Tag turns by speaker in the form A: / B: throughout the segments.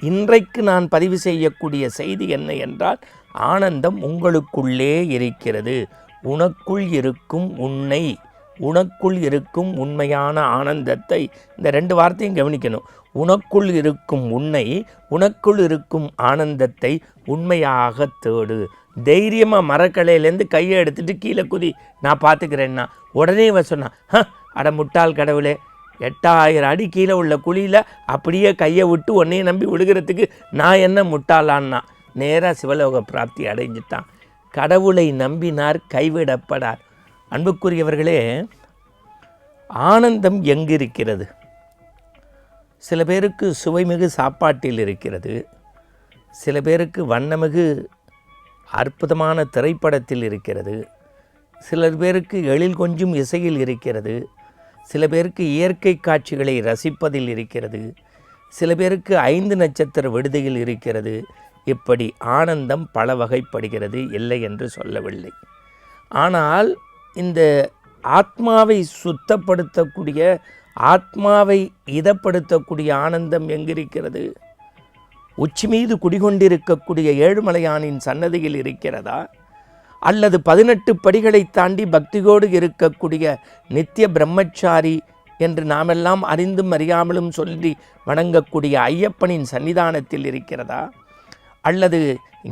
A: இன்றைக்கு நான் பதிவு செய்யக்கூடிய செய்தி என்ன என்றால், ஆனந்தம் உங்களுக்குள்ளே இருக்கிறது. உனக்குள் இருக்கும் உன்னை, உனக்குள் இருக்கும் உண்மையான ஆனந்தத்தை, இந்த 2 வார்த்தையும் கவனிக்கணும். உனக்குள் இருக்கும் உன்னை, உனக்குள் இருக்கும் ஆனந்தத்தை உண்மையாக தேடு. தைரியமாக மரக்கலையிலேருந்து கையை எடுத்துகிட்டு கீழே குதி, நான் பார்த்துக்கிறேன்னா. உடனே இவன் சொன்னான், அட முட்டாள் கடவுளே, 8000 அடி கீழே உள்ள குழியில் அப்படியே கையை விட்டு உன்னையை நம்பி விழுகிறதுக்கு நான் என்ன முட்டாளான்னா. நேராக சிவலோக பிராப்தி அடைஞ்சிட்டான். கடவுளை நம்பினார் கைவிடப்படார். அன்புக்குரியவர்களே, ஆனந்தம் எங்கு இருக்கிறது? சில பேருக்கு சுவைமிகு சாப்பாட்டில் இருக்கிறது, சில பேருக்கு வண்ணமிகு அற்புதமான திரைப்படத்தில் இருக்கிறது, சில பேருக்கு எழில் கொஞ்சம் இசையில் இருக்கிறது, சில பேருக்கு இயற்கை காட்சிகளை ரசிப்பதில் இருக்கிறது, சில பேருக்கு 5 நட்சத்திர விடுதியில் இருக்கிறது. இப்படி ஆனந்தம் பல வகைப்படுகிறது, இல்லை என்று சொல்லவில்லை. ஆனால் இந்த ஆத்மாவை சுத்தப்படுத்தக்கூடிய, ஆத்மாவை இதப்படுத்தக்கூடிய ஆனந்தம் எங்கிருக்கிறது? உச்சி மீது குடிகொண்டிருக்கக்கூடிய ஏழுமலையானின் சன்னதியில் இருக்கிறதா? அல்லது 18 படிகளை தாண்டி பக்தியோடு இருக்கக்கூடிய நித்திய பிரம்மச்சாரி என்று நாமெல்லாம் அறிந்தும் அறியாமலும் சொல்லி வணங்கக்கூடிய ஐயப்பனின் சன்னிதானத்தில் இருக்கிறதா? அல்லது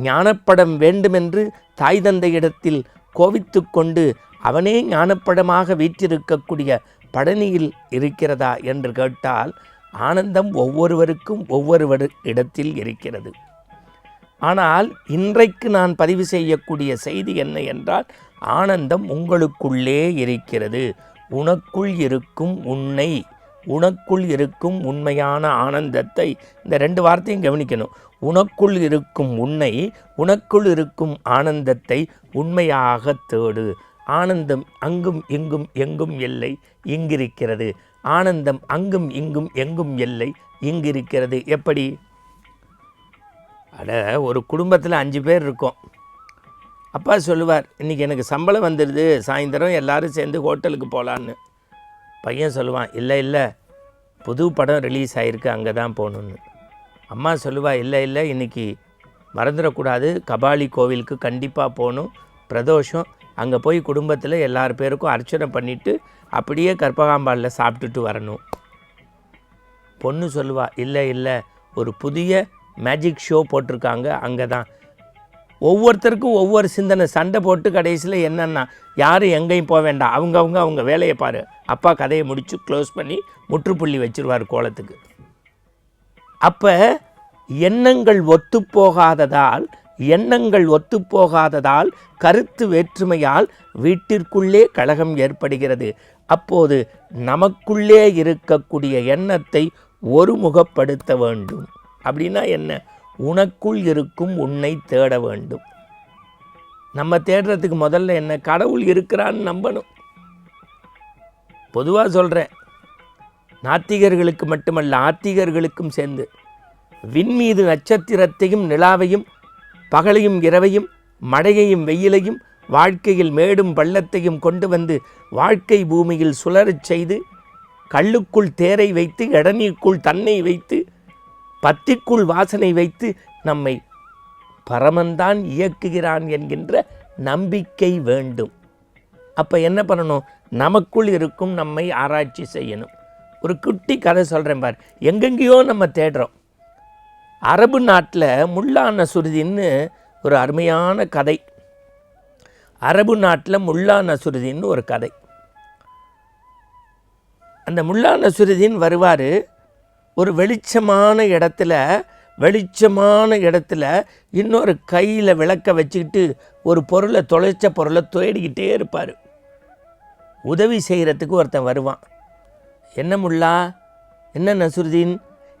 A: ஞானப்படம் வேண்டுமென்று தாய் தந்தையிடத்தில் கோவித்து கொண்டு அவனே ஞானப்படமாக வீற்றிருக்கக்கூடிய பழனியில் இருக்கிறதா என்று கேட்டால், ஆனந்தம் ஒவ்வொருவருக்கும் ஒவ்வொரு இடத்தில் இருக்கிறது. ஆனால் இன்றைக்கு நான் பதிவு செய்யக்கூடிய செய்தி என்ன என்றால், ஆனந்தம் உங்களுக்குள்ளே இருக்கிறது. உனக்குள் இருக்கும் உன்னை, உனக்குள் இருக்கும் உண்மையான ஆனந்தத்தை, இந்த 2 வார்த்தையும் கவனிக்கணும். உனக்குள் இருக்கும் உன்னை, உனக்குள் இருக்கும் ஆனந்தத்தை உண்மையாக தேடு. ஆனந்தம் அங்கும் இங்கும் எங்கும் இல்லை, இங்கிருக்கிறது. ஆனந்தம் அங்கும் இங்கும் எங்கும் இல்லை, இங்கிருக்கிறது. எப்படி? ஒரு குடும்பத்தில் 5 பேர் இருக்கோம். அப்பா சொல்லுவார், இன்றைக்கி எனக்கு சம்பளம் வந்துடுது, சாயந்தரம் எல்லோரும் சேர்ந்து ஹோட்டலுக்கு போகலான்னு. பையன் சொல்லுவான், இல்லை புது படம் ரிலீஸ் ஆகிருக்கு, அங்கே தான் போகணுன்னு. அம்மா சொல்லுவா, இல்லை இன்றைக்கி மறந்துடக்கூடாது, கபாலி கோவிலுக்கு கண்டிப்பாக போகணும், பிரதோஷம், அங்கே போய் குடும்பத்தில் எல்லார் பேருக்கும் அர்ச்சனை பண்ணிவிட்டு அப்படியே கற்பகாம்பாலில் சாப்பிட்டுட்டு வரணும். பொண்ணு சொல்லுவா, இல்லை ஒரு புதிய மேஜிக் ஷோ போட்டிருக்காங்க, அங்கே தான். ஒவ்வொருத்தருக்கும் ஒவ்வொரு சிந்தனை, சண்டை போட்டு கடைசியில் என்னென்னா, யாரும் எங்கேயும் போக வேண்டாம், அவங்க வேலையை பாரு. அப்பா கதையை முடித்து க்ளோஸ் பண்ணி முற்றுப்புள்ளி வச்சுருவார் கோலத்துக்கு. அப்போ எண்ணங்கள் ஒத்துப்போகாததால் கருத்து வேற்றுமையால் வீட்டிற்குள்ளே கலகம் ஏற்படுகிறது. அப்போது நமக்குள்ளே இருக்கக்கூடிய எண்ணத்தை ஒருமுகப்படுத்த வேண்டும். அப்படின்னா என்ன? உனக்குள் இருக்கும் உன்னை தேட வேண்டும். நம்ம தேடுறதுக்கு முதல்ல என்ன? கடவுள் இருக்கிறான்னு நம்பணும். பொதுவாக சொல்கிறேன், நாத்திகர்களுக்கு மட்டுமல்ல, ஆத்திகர்களுக்கும் சேர்ந்து விண்மீது நட்சத்திரத்தையும் நிலாவையும் பகலையும் இரவையும் மழையையும் வெயிலையும் வாழ்க்கையில் மேடும் பள்ளத்தையும் கொண்டு வந்து வாழ்க்கை பூமியில் சுழறச் செய்து, கல்லுக்குள் தேரை வைத்து, இடநீருக்குள் தன்னை வைத்து, பத்திக்குள் வாசனை வைத்து நம்மை பரமன்தான் இயக்குகிறான் என்கின்ற நம்பிக்கை வேண்டும். அப்போ என்ன பண்ணணும்? நமக்குள் இருக்கும் நம்மை ஆராய்ச்சி செய்யணும். ஒரு குட்டி கதை சொல்கிறேன் பார். எங்கெங்கேயோ நம்ம தேடுறோம். அரபு நாட்டில் முல்லா நசுருதீன்னு ஒரு அருமையான கதை. அரபு நாட்டில் முல்லா நசுருதீன்னு ஒரு கதை. அந்த முல்லா நசுருதீன் வருவார். ஒரு வெளிச்சமான இடத்துல இன்னொரு கையில் விளக்க வச்சுக்கிட்டு ஒரு பொருளை, தொலைச்ச பொருளை தேடிக்கிட்டே இருப்பார். உதவி செய்கிறதுக்கு ஒருத்தன் வருவான். என்ன முல்லா, என்ன நசுருதீன்,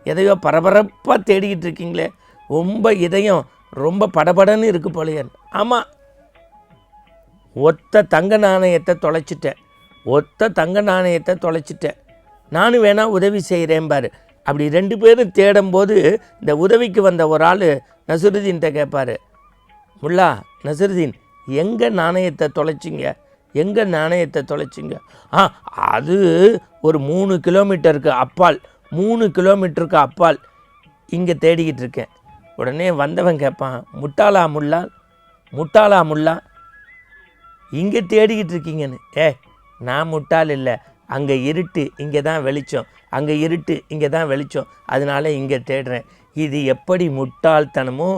A: எதையோ பரபரப்பாக தேடிக்கிட்டு இருக்கீங்களே, ரொம்ப இதயம் ரொம்ப படபடன்னு இருக்கு போலையே. ஆமாம், ஒத்த தங்க நாணயத்தை தொலைச்சிட்டேன், நானும் வேணா உதவி செய்கிறேன் பாரு. அப்படி 2 பேரும் தேடும்போது இந்த உதவிக்கு வந்த ஒரு ஆள் நசுருதீன்கிட்ட கேட்பார், முல்லா நசுருதீன், எங்கே நாணயத்தை தொலைச்சிங்க? அது ஒரு 3 கிலோமீட்டருக்கு அப்பால் இங்கே தேடிக்கிட்டு இருக்கேன். உடனே வந்தவன் கேட்பான், முட்டாளா முல்லா, முட்டாளா முல்லா, இங்கே தேடிக்கிட்டு இருக்கீங்கன்னு. நான் முட்டாள் இல்லை, அங்கே இருட்டு இங்கே தான் வெளிச்சம், அங்கே இருட்டு இங்கே தான் வெளிச்சம், அதனால இங்கே தேடுறேன். இது எப்படி முட்டாள்தனமோ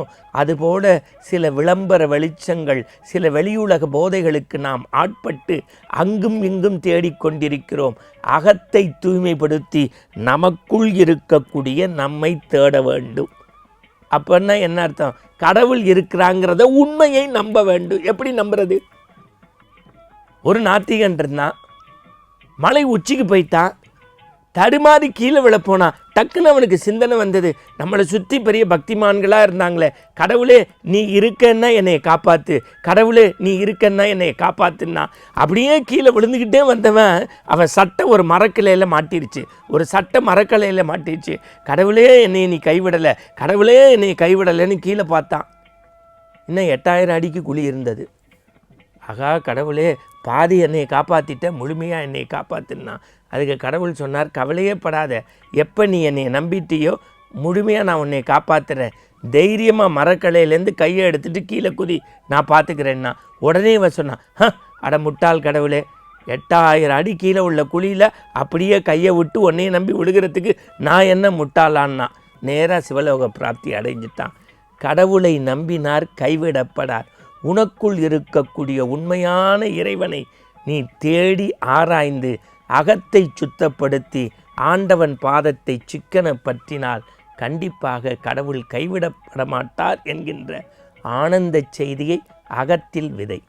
A: அதுபோல சில விளம்பர வெளிச்சங்கள், சில வெளியுலக போதைகளுக்கு நாம் ஆட்பட்டு அங்கும் இங்கும் தேடிக்கொண்டிருக்கிறோம். அகத்தை தூய்மைப்படுத்தி நமக்குள் இருக்கக்கூடிய நம்மை தேட வேண்டும். அப்படின்னா என்ன அர்த்தம்? கடவுள் இருக்கிறாங்கிறத உண்மையை நம்ப வேண்டும். எப்படி நம்புறது? ஒரு நாத்திகன் இருந்தான், மலை உச்சிக்கு போய்த்தான், தடுமாறி கீழே விழப்போனா. டக்குன்னு அவனுக்கு சிந்தனை வந்தது, நம்மளை சுற்றி பெரிய பக்திமான்களாக இருந்தாங்களே, கடவுளே நீ இருக்கன்னா என்னையை காப்பாற்று, கடவுளே நீ இருக்கன்னா என்னையை காப்பாற்றுன்னா. அப்படியே கீழே விழுந்துக்கிட்டே வந்தவன் அவன் சட்டை ஒரு மரக்கிளையில் மாட்டிருச்சு, ஒரு சட்டை மரக்கிளையில் மாட்டிருச்சு. கடவுளே என்னை நீ கைவிடலை, கடவுளே என்னை கைவிடலைன்னு கீழே பார்த்தான். இன்னும் 8000 அடிக்கு குழி இருந்தது. ஆகா, கடவுளே பாதி என்னை காப்பாற்றிட்ட, முழுமையாக என்னை காப்பாற்றுனா. அதுக்கு கடவுள் சொன்னார், கவலையே படாத, எப்போ நீ என்னை நம்பிட்டியோ முழுமையாக நான் உன்னை காப்பாற்றுறேன், தைரியமாக மரக்கலையிலேருந்து கையை எடுத்துகிட்டு கீழே குதி, நான் பார்த்துக்கிறேன்னா. உடனே இவன் சொன்னான், அட முட்டாள் கடவுளே, 8000 அடி கீழே உள்ள குழியில் அப்படியே கையை விட்டு உன்னையை நம்பி விழுகிறதுக்கு நான் என்ன முட்டாளான்னா. நேராக சிவலோக பிராப்தி அடைஞ்சிட்டான். கடவுளை நம்பினார் கைவிடப்படார். உனக்குள் இருக்கக்கூடிய உண்மையான இறைவனை நீ தேடி ஆராய்ந்து அகத்தை சுத்தப்படுத்தி ஆண்டவன் பாதத்தை சிக்கன பற்றினால் கண்டிப்பாக கடவுள் கைவிடப்பட மாட்டார் என்கின்ற ஆனந்த செய்தியை அகத்தில் விதை.